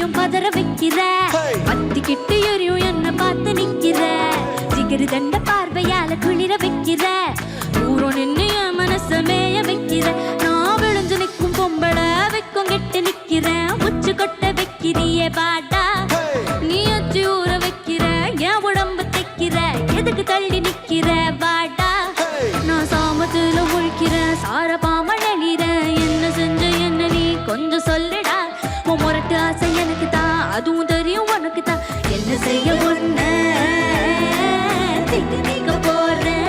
என்னையும் பதற வைக்கிற பத்தி கிட்டு எரியும் என்ன பார்த்து நிக்கிற ஜிகிரு தண்ட பார்வையால குளிர வைக்கிற தூரம் நின்று என் மனச மேய வைக்கிற நான் விழுந்து நிற்கும் பொம்பள வைக்கும் கெட்டு நிக்கிறேன் உச்சு கொட்ட வைக்கிறியே பாடா நீ அச்சு ஊற வைக்கிற என் உடம்பு தைக்கிற எதுக்கு தள்ளி நிக்கிற வாடா நான் சாமத்துல முழிக்கிறேன் சாரபாம நெளிறேன் என்ன செஞ்ச என்ன நீ கொஞ்சம் சொல்லுடா உன் முரட்டு ஆசை எனக்கு தான் அதுவும் தெரியும் உனக்கு தான் என்ன செய்ய ஒண்ணு நீங்க போறேன்